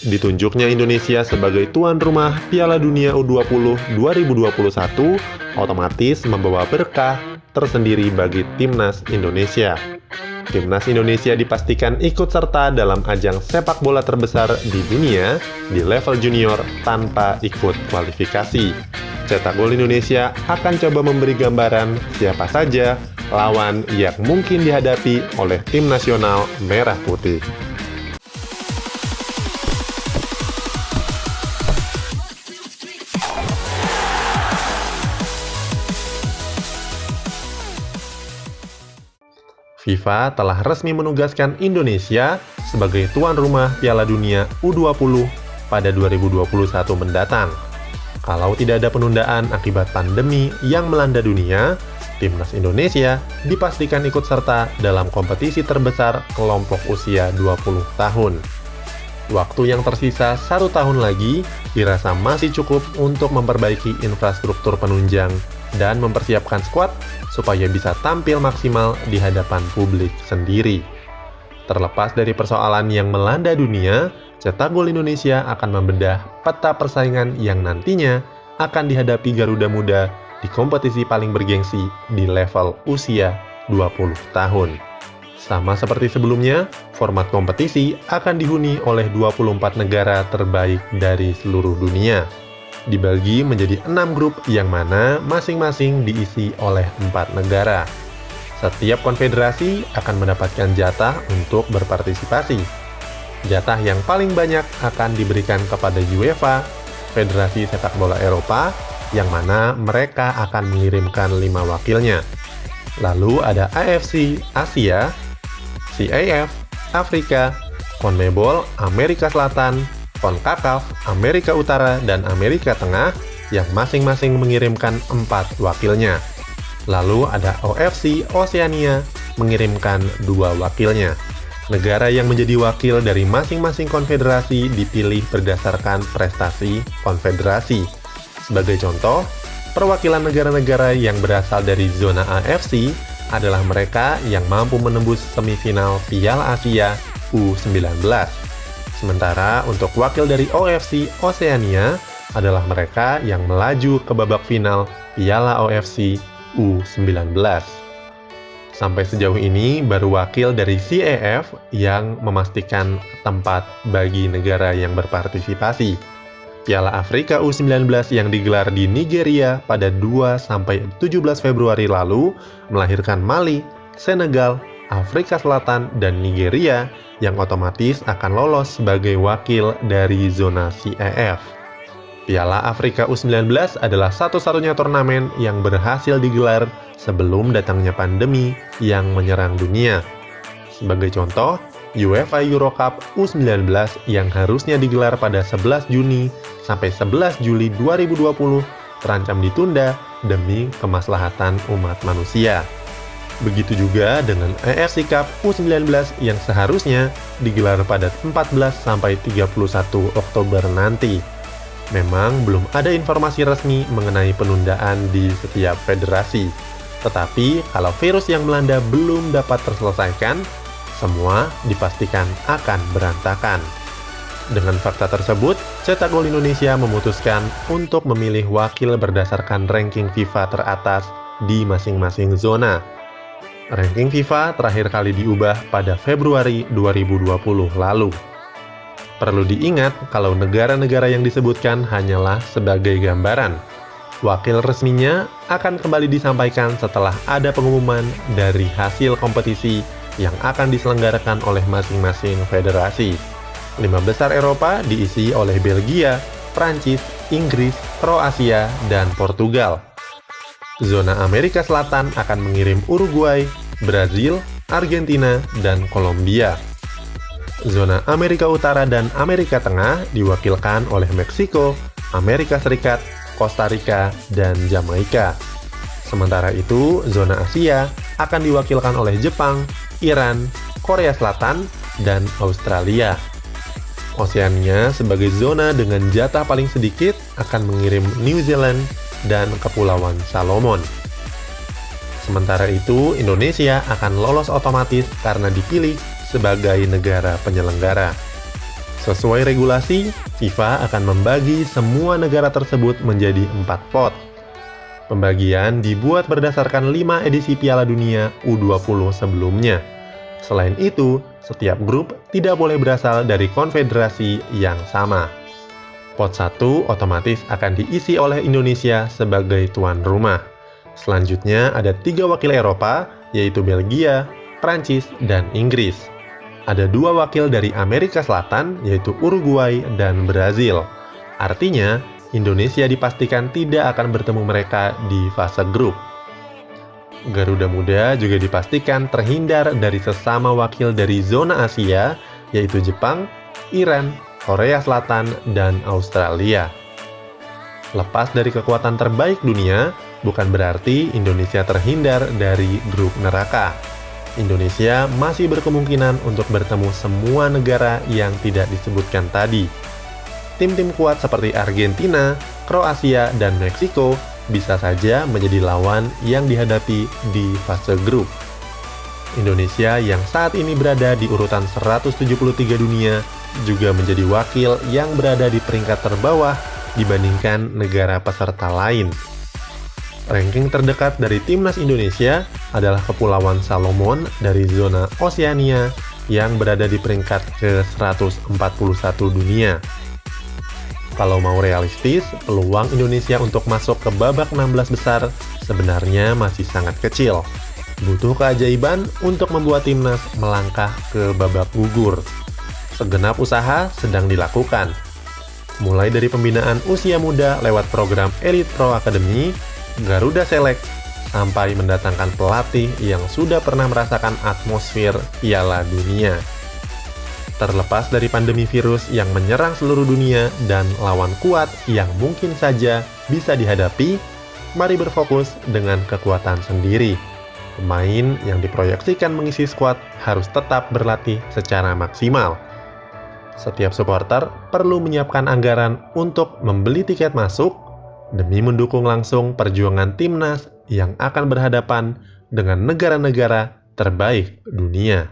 Ditunjuknya Indonesia sebagai tuan rumah Piala Dunia U20 2021 otomatis membawa berkah tersendiri bagi timnas Indonesia. Timnas Indonesia dipastikan ikut serta dalam ajang sepak bola terbesar di dunia di level junior tanpa ikut kualifikasi. Cetak Gol Indonesia akan coba memberi gambaran siapa saja lawan yang mungkin dihadapi oleh tim nasional Merah Putih. FIFA telah resmi menugaskan Indonesia sebagai tuan rumah Piala Dunia U20 pada 2021 mendatang. Kalau tidak ada penundaan akibat pandemi yang melanda dunia, timnas Indonesia dipastikan ikut serta dalam kompetisi terbesar kelompok usia 20 tahun. Waktu yang tersisa 1 tahun lagi dirasa masih cukup untuk memperbaiki infrastruktur penunjang dan mempersiapkan skuad supaya bisa tampil maksimal di hadapan publik sendiri. Terlepas dari persoalan yang melanda dunia, Cetak Gol Indonesia akan membedah peta persaingan yang nantinya akan dihadapi Garuda Muda di kompetisi paling bergengsi di level usia 20 tahun. Sama seperti sebelumnya, format kompetisi akan dihuni oleh 24 negara terbaik dari seluruh dunia. Dibagi menjadi 6 grup yang mana masing-masing diisi oleh 4 negara. Setiap konfederasi akan mendapatkan jatah untuk berpartisipasi. Jatah yang paling banyak akan diberikan kepada UEFA, Federasi Sepak Bola Eropa, yang mana mereka akan mengirimkan 5 wakilnya. Lalu ada AFC Asia, CAF Afrika, CONMEBOL Amerika Selatan, CONCACAF Amerika Utara dan Amerika Tengah yang masing-masing mengirimkan 4 wakilnya. Lalu ada OFC Oceania mengirimkan 2 wakilnya. Negara yang menjadi wakil dari masing-masing konfederasi dipilih berdasarkan prestasi konfederasi. Sebagai contoh, perwakilan negara-negara yang berasal dari zona AFC adalah mereka yang mampu menembus semifinal Piala Asia U19. Sementara untuk wakil dari OFC Oceania adalah mereka yang melaju ke babak final Piala OFC U19. Sampai sejauh ini baru wakil dari CAF yang memastikan tempat bagi negara yang berpartisipasi. Piala Afrika U19 yang digelar di Nigeria pada 2-17 Februari lalu melahirkan Mali, Senegal, Afrika Selatan, dan Nigeria yang otomatis akan lolos sebagai wakil dari zona CAF. Piala Afrika U19 adalah satu-satunya turnamen yang berhasil digelar sebelum datangnya pandemi yang menyerang dunia. Sebagai contoh, UEFA Euro Cup U19 yang harusnya digelar pada 11 Juni sampai 11 Juli 2020 terancam ditunda demi kemaslahatan umat manusia. Begitu juga dengan AFC Cup U19 yang seharusnya digelar pada 14 sampai 31 Oktober nanti. Memang belum ada informasi resmi mengenai penundaan di setiap federasi. Tetapi kalau virus yang melanda belum dapat terselesaikan, semua dipastikan akan berantakan. Dengan fakta tersebut, Cetak Gol Indonesia memutuskan untuk memilih wakil berdasarkan ranking FIFA teratas di masing-masing zona. Ranking FIFA terakhir kali diubah pada Februari 2020 lalu. Perlu diingat kalau negara-negara yang disebutkan hanyalah sebagai gambaran. Wakil resminya akan kembali disampaikan setelah ada pengumuman dari hasil kompetisi yang akan diselenggarakan oleh masing-masing federasi. 5 besar Eropa diisi oleh Belgia, Prancis, Inggris, Kroasia, dan Portugal. Zona Amerika Selatan akan mengirim Uruguay, Brazil, Argentina, dan Kolombia. Zona Amerika Utara dan Amerika Tengah diwakilkan oleh Meksiko, Amerika Serikat, Kosta Rika, dan Jamaika. Sementara itu, zona Asia akan diwakilkan oleh Jepang, Iran, Korea Selatan, dan Australia. Oseania sebagai zona dengan jatah paling sedikit akan mengirim New Zealand dan Kepulauan Salomon. Sementara itu, Indonesia akan lolos otomatis karena dipilih sebagai negara penyelenggara. Sesuai regulasi, FIFA akan membagi semua negara tersebut menjadi 4 pot. Pembagian dibuat berdasarkan 5 edisi Piala Dunia U20 sebelumnya. Selain itu, setiap grup tidak boleh berasal dari konfederasi yang sama. Pot 1 otomatis akan diisi oleh Indonesia sebagai tuan rumah. Selanjutnya ada 3 wakil Eropa, yaitu Belgia, Prancis, dan Inggris. Ada 2 wakil dari Amerika Selatan, yaitu Uruguay dan Brazil. Artinya, Indonesia dipastikan tidak akan bertemu mereka di fase grup. Garuda Muda juga dipastikan terhindar dari sesama wakil dari zona Asia, yaitu Jepang, Iran, Korea Selatan, dan Australia. Lepas dari kekuatan terbaik dunia, bukan berarti Indonesia terhindar dari grup neraka. Indonesia masih berkemungkinan untuk bertemu semua negara yang tidak disebutkan tadi. Tim-tim kuat seperti Argentina, Kroasia, dan Meksiko bisa saja menjadi lawan yang dihadapi di fase grup. Indonesia yang saat ini berada di urutan 173 dunia juga menjadi wakil yang berada di peringkat terbawah dibandingkan negara peserta lain. Ranking terdekat dari timnas Indonesia adalah Kepulauan Salomon dari zona Oseania yang berada di peringkat ke-141 dunia. Kalau mau realistis, peluang Indonesia untuk masuk ke babak 16 besar sebenarnya masih sangat kecil. Butuh keajaiban untuk membuat timnas melangkah ke babak gugur. Segenap usaha sedang dilakukan. Mulai dari pembinaan usia muda lewat program Elite Pro Academy, Garuda Select, sampai mendatangkan pelatih yang sudah pernah merasakan atmosfer Piala Dunia. Terlepas dari pandemi virus yang menyerang seluruh dunia dan lawan kuat yang mungkin saja bisa dihadapi, mari berfokus dengan kekuatan sendiri. Pemain yang diproyeksikan mengisi skuad harus tetap berlatih secara maksimal. Setiap supporter perlu menyiapkan anggaran untuk membeli tiket masuk demi mendukung langsung perjuangan timnas yang akan berhadapan dengan negara-negara terbaik dunia.